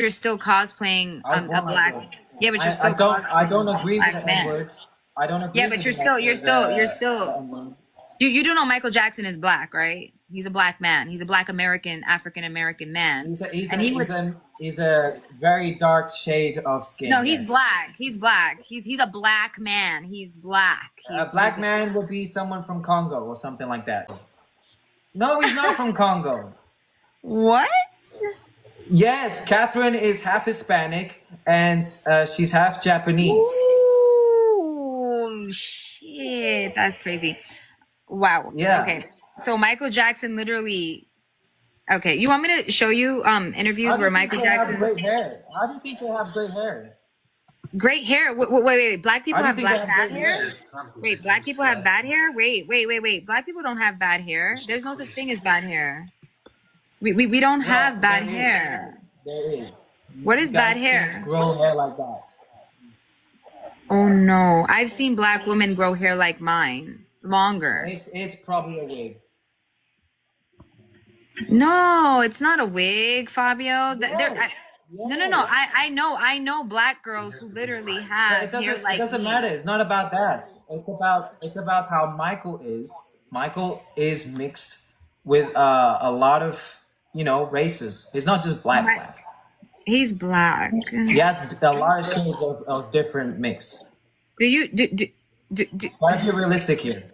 you're still cosplaying I was a born like black. that. Yeah, but you're still I don't cosplaying a agree with black the man. N-word. I don't agree Yeah, with but the you're still. N-word. You do know Michael Jackson is black, right? He's a black man. He's a black American, African American man. He's a very dark shade of skin. No, he's yes. black. He's black. He's a black man. He's black. A black man would be someone from Congo or something like that. No, he's not from Congo. What? Yes, Catherine is half Hispanic and she's half Japanese. Ooh, shit. That's crazy. Wow. Yeah. Okay. So Michael Jackson literally. Okay, you want me to show you interviews where Michael Jackson have great hair? How do you think they have great hair? Great hair. Wait. Black people have bad great hair? Wait, black people have bad hair? Wait. Black people don't have bad hair. There's no such thing as bad hair. We don't have bad hair. There is. What is bad hair? Grow hair like that. Oh no. I've seen black women grow hair like mine. Longer. It's probably a wig. No, it's not a wig, Fabio. Yes. No. I know black girls who literally have hair like it doesn't me. matter. It's not about that. It's about how Michael is. Michael is mixed with a lot of races. He's not just black. He's black. He has a lot of shades of different mix. Do you Try to be realistic here.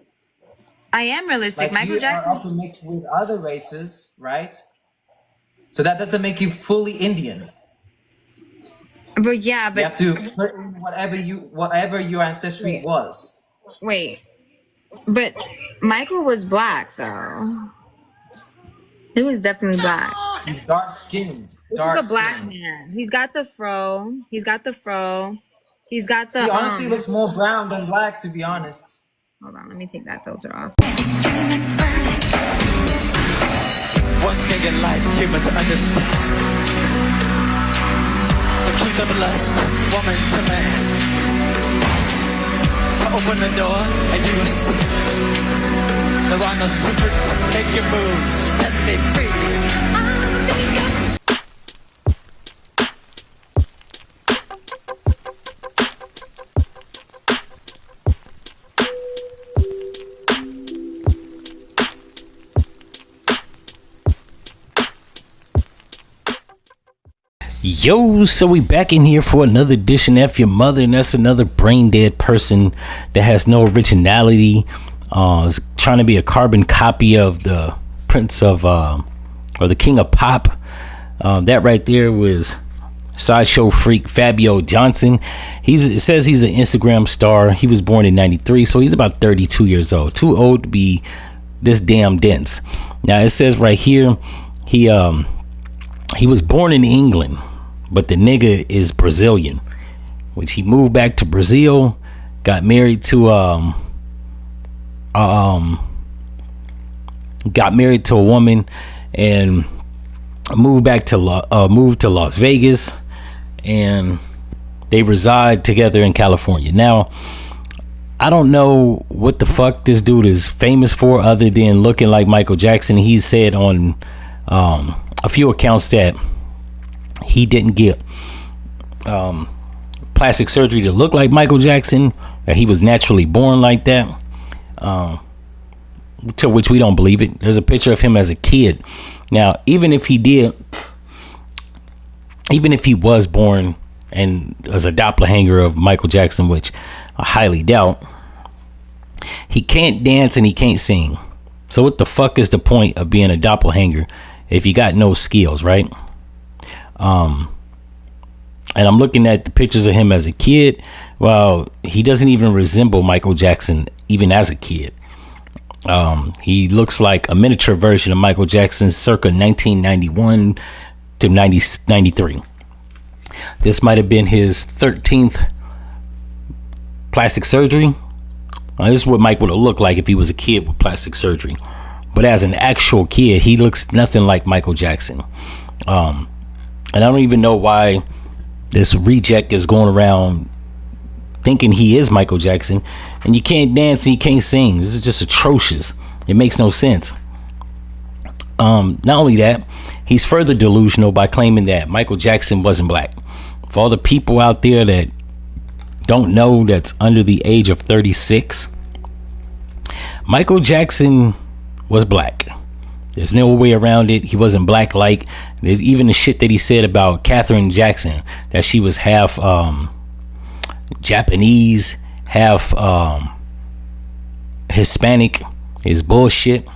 I am realistic. Like Michael Jackson are also mixed with other races, right? So that doesn't make you fully Indian. But yeah, but you have to put in whatever your ancestry was. Wait. But Michael was black though. He was definitely black. He's dark skinned. This is a black man. He's got the fro. He's got the. He honestly looks more brown than black, to be honest. Hold on, let me take that filter off. One thing in life you must understand: the truth of lust, woman to man. So open the door and you will see there are no secrets. Make your moves, set me free. Yo, so we back in here for another edition of F-ya-Motha, and that's another brain dead person that has no originality, is trying to be a carbon copy of the Prince of or the King of Pop. That right there was sideshow freak Fabio Jackson. It says he's an Instagram star. He was born in '93, so he's about 32 years old. Too old to be this damn dense. Now it says right here he was born in England, but the nigga is Brazilian, which he moved back to Brazil, got married to a woman, and moved to Las Vegas, and they reside together in California. Now, I don't know what the fuck this dude is famous for other than looking like Michael Jackson. He said on a few accounts that he didn't get plastic surgery to look like Michael Jackson, that he was naturally born like that, to which we don't believe it. There's a picture of him as a kid. Now, even if he was born and as a doppelganger of Michael Jackson, which I highly doubt, he can't dance and he can't sing. So what the fuck is the point of being a doppelganger if you got no skills, right? And I'm looking at the pictures of him as a kid. Well, he doesn't even resemble Michael Jackson even as a kid. He looks like a miniature version of Michael Jackson circa 1991 to 93. This might have been his 13th plastic surgery. This is what Mike would have looked like if he was a kid with plastic surgery. But as an actual kid, he looks nothing like Michael Jackson. And I don't even know why this reject is going around thinking he is Michael Jackson. And you can't dance and you can't sing. This is just atrocious. It makes no sense. Not only that, he's further delusional by claiming that Michael Jackson wasn't black. For all the people out there that don't know, that's under the age of 36, Michael Jackson was black. There's no way around it. He wasn't black like even the shit that he said about Katherine Jackson, that she was half Japanese, half Hispanic, is bullshit.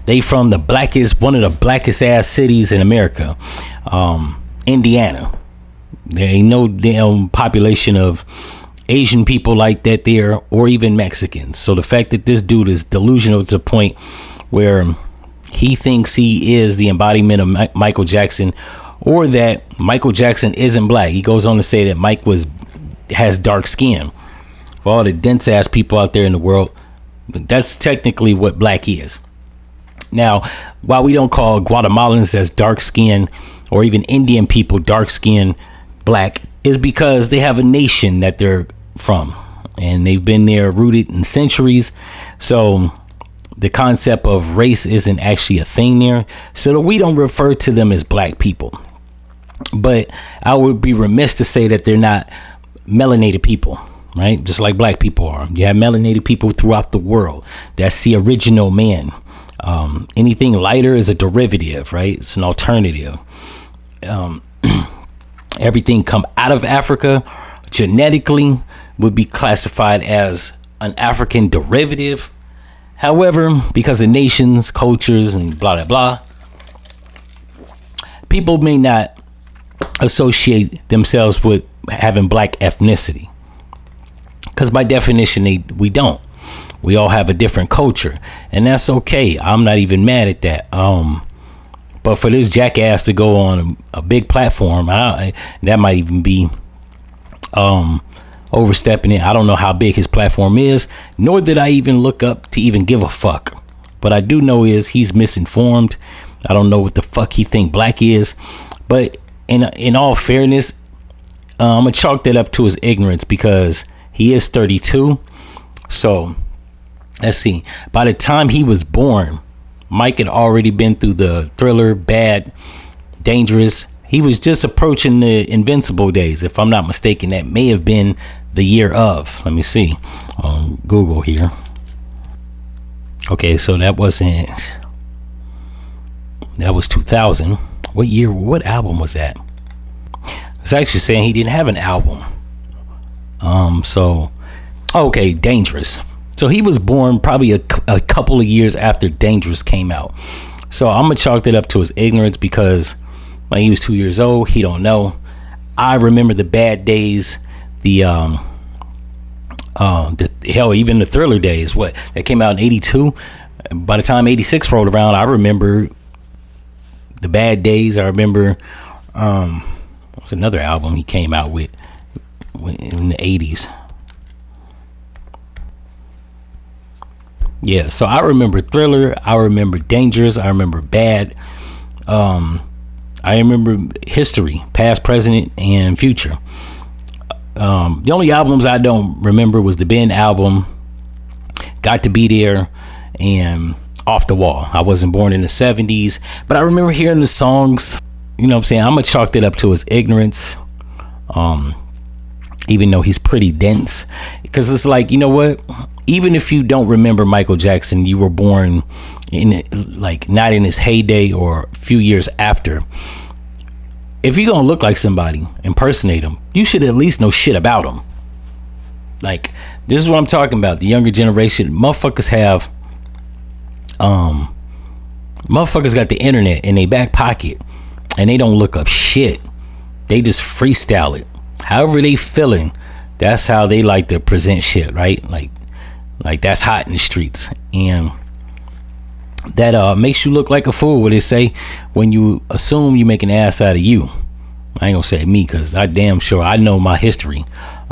They from the blackest, one of the blackest ass cities in America, Indiana. There ain't no damn population of Asian people like that there, or even Mexicans. So the fact that this dude is delusional to the point where he thinks he is the embodiment of Michael Jackson, or that Michael Jackson isn't black. He goes on to say that Mike has dark skin. For all the dense ass people out there in the world, that's technically what black is. Now, while we don't call Guatemalans as dark skin, or even Indian people dark skin black, is because they have a nation that they're from, and they've been there rooted in centuries. So the concept of race isn't actually a thing there, so we don't refer to them as black people. But I would be remiss to say that they're not melanated people, right? Just like black people are. You have melanated people throughout the world. That's the original man. Anything lighter is a derivative, right? It's an alternative. Everything come out of Africa genetically would be classified as an African derivative. However, because of nations, cultures, and blah, blah, blah, people may not associate themselves with having black ethnicity. Because by definition, we don't. We all have a different culture. And that's okay. I'm not even mad at that. But for this jackass to go on a big platform, that might even be overstepping it. I don't know how big his platform is, nor did I even look up to even give a fuck. But I do know is he's misinformed. I don't know what the fuck he think black is. But in all fairness, I'm gonna chalk that up to his ignorance, because he is 32. So let's see. By the time he was born, Mike had already been through the Thriller, Bad, Dangerous. He was just approaching the Invincible days, if I'm not mistaken. That may have been the year of. Let me see on Google here. Okay, so that was 2000. What year? What album was that? It's actually saying he didn't have an album. Okay, Dangerous. So he was born probably a couple of years after Dangerous came out. So I'm gonna chalk that up to his ignorance, because when he was 2 years old, he don't know. I remember the Bad days, hell, even the Thriller days. What that came out in '82. By the time '86 rolled around, I remember the Bad days. I remember what's another album he came out with in the '80s. Yeah, so I remember Thriller, I remember Dangerous, I remember Bad, I remember History, Past, Present, and Future. The only albums I don't remember was the Ben album, Got to Be There, and Off the Wall. I wasn't born in the 70s, but I remember hearing the songs. You know what I'm saying? I'm gonna chalk that up to his ignorance, even though he's pretty dense, because it's like, you know what? Even if you don't remember Michael Jackson, you were born in like not in his heyday or a few years after. If you're gonna look like somebody, impersonate him, you should at least know shit about him. Like, this is what I'm talking about. The younger generation, motherfuckers got the internet in their back pocket, and they don't look up shit. They just freestyle it. However they feeling, that's how they like to present shit, right? Like that's hot in the streets, and that makes you look like a fool. What they say, when you assume you make an ass out of you. I ain't gonna say me, because I damn sure I know my history.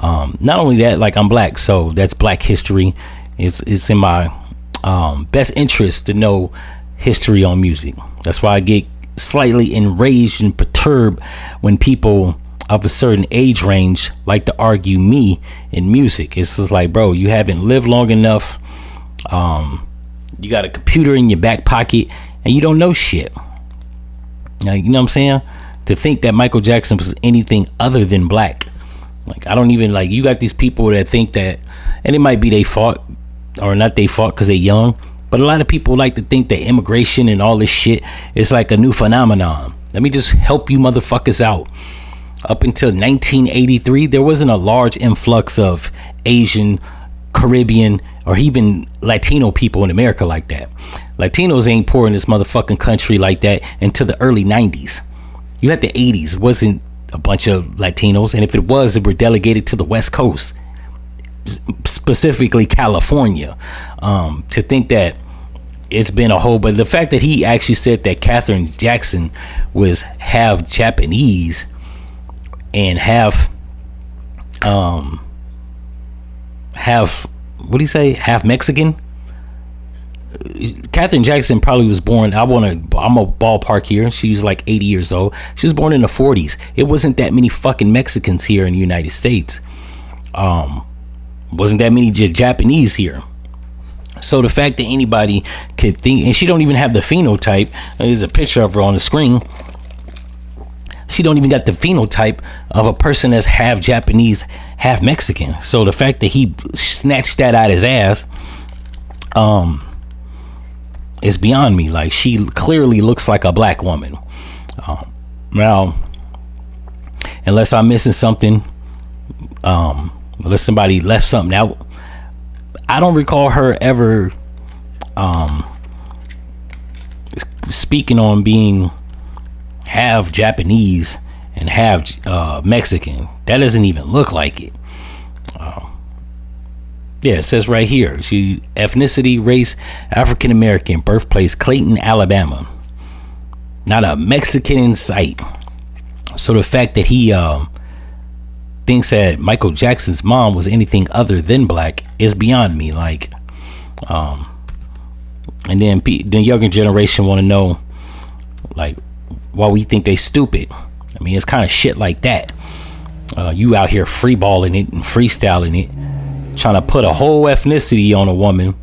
Not only that, like, I'm black, so that's black history. It's in my best interest to know history on music. That's why I get slightly enraged and perturbed when people of a certain age range like to argue me in music. It's just like, bro, you haven't lived long enough. You got a computer in your back pocket and you don't know shit. Like, you know what I'm saying? To think that Michael Jackson was anything other than black. Like, I don't even, like, you got these people that think that, and it might be they fault, or not they fault because they young, but a lot of people like to think that immigration and all this shit is like a new phenomenon. Let me just help you motherfuckers out. Up until 1983, there wasn't a large influx of Asian, Caribbean, or even Latino people in America like that. Latinos ain't poor in this motherfucking country like that until the early 90s. You had the 80s, wasn't a bunch of Latinos, and if it was, they were delegated to the West Coast, specifically California. To think that it's been a whole, but the fact that he actually said that Catherine Jackson was half Japanese and half what do you say, half Mexican. Catherine Jackson probably was born, I'm a ballpark here, she was like 80 years old. She was born in the 40s. It wasn't that many fucking Mexicans here in the United States. Wasn't that many Japanese here. So the fact that anybody could think, and she don't even have the phenotype, there's a picture of her on the screen, she don't even got the phenotype of a person that's half Japanese, half Mexican. So the fact that he snatched that out his ass, is beyond me. Like, she clearly looks like a black woman. Now, unless I'm missing something, unless somebody left something out, I don't recall her ever speaking on being half Japanese and half Mexican. That doesn't even look like it. Yeah, it says right here, she ethnicity, race, African American, birthplace Clayton, Alabama. Not a Mexican in sight. So the fact that he thinks that Michael Jackson's mom was anything other than black is beyond me. Like, and then the younger generation want to know, like, why we think they stupid. I mean, it's kind of shit like that. You out here freeballing it and freestyling it, trying to put a whole ethnicity on a woman.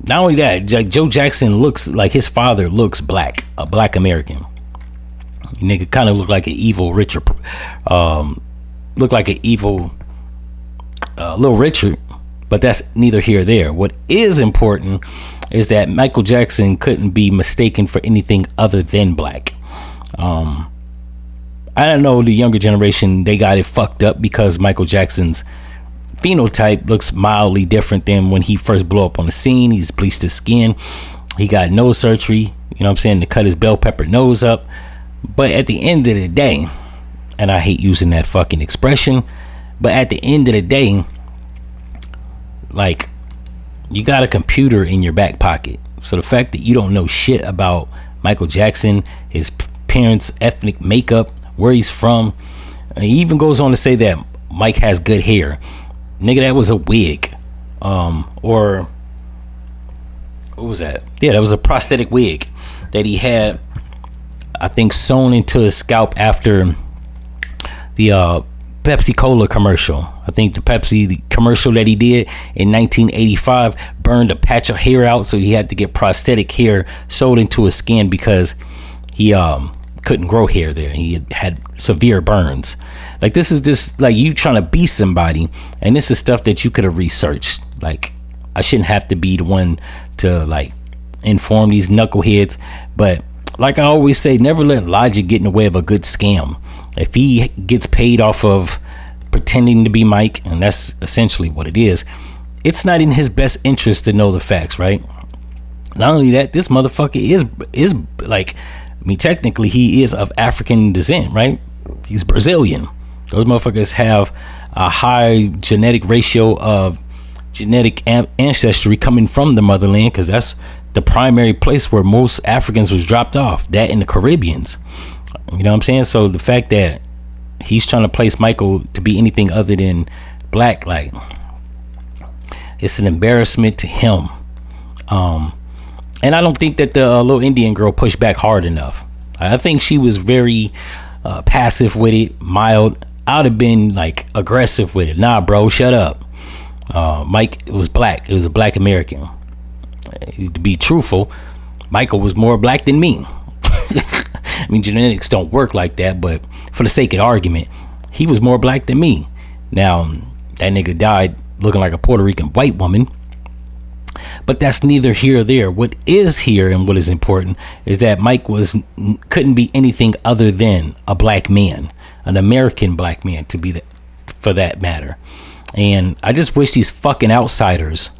Not only that, Joe Jackson looks like his father looks black, a black American. Nigga kind of look like an evil Richard, look like an evil Little Richard, but that's neither here or there. What is important is that Michael Jackson couldn't be mistaken for anything other than black. I don't know, the younger generation, they got it fucked up because Michael Jackson's phenotype looks mildly different than when he first blew up on the scene. He's bleached his skin, he got nose surgery, you know what I'm saying, to cut his bell pepper nose up. But at the end of the day, and I hate using that fucking expression, but at the end of the day, like, you got a computer in your back pocket. So the fact that you don't know shit about Michael Jackson, his parents' ethnic makeup, where he's from, he even goes on to say that Mike has good hair. Nigga, that was a wig. Or what was that? Yeah, that was a prosthetic wig that he had, I think, sewn into his scalp after the Pepsi Cola commercial. I think the commercial that he did in 1985 burned a patch of hair out, so he had to get prosthetic hair sewed into his skin because he couldn't grow hair there. He had severe burns. Like, this is just like you trying to be somebody, and this is stuff that you could have researched. Like, I shouldn't have to be the one to, like, inform these knuckleheads, but like I always say, never let logic get in the way of a good scam. If he gets paid off of pretending to be Mike, and that's essentially what it is, it's not in his best interest to know the facts, right? Not only that, this motherfucker is like, I mean, technically he is of African descent, right? He's Brazilian. Those motherfuckers have a high genetic ratio of genetic ancestry coming from the motherland, because that's the primary place where most Africans was dropped off, that in the Caribbeans. You know what I'm saying? So the fact that he's trying to place Michael to be anything other than black, like, it's an embarrassment to him. And I don't think that the little Indian girl pushed back hard enough. I think she was very passive with it, mild. I'd have been like aggressive with it. Nah, bro, shut up. Mike was black. It was a black American. To be truthful, Michael was more black than me. I mean, genetics don't work like that, but for the sake of argument, he was more black than me. Now, that nigga died looking like a Puerto Rican white woman, but that's neither here or there. What is here and what is important is that Mike couldn't be anything other than a black man, an American black man, to be that, for that matter. And I just wish these fucking outsiders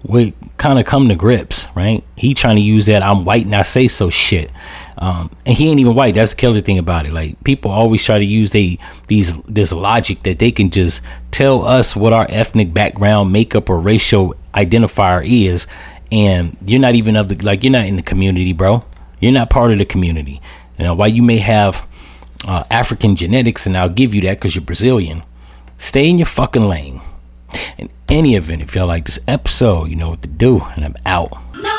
would kind of come to grips, right? He trying to use that I'm white and I say so shit, and he ain't even white. That's the killer thing about it. Like, people always try to use this logic that they can just tell us what our ethnic background, makeup, or racial identifier is, and you're not even you're not in the community, bro. You're not part of the community. You know, while you may have African genetics, and I'll give you that because you're Brazilian, stay in your fucking lane. In any event, if y'all like this episode, you know what to do, and I'm out. No.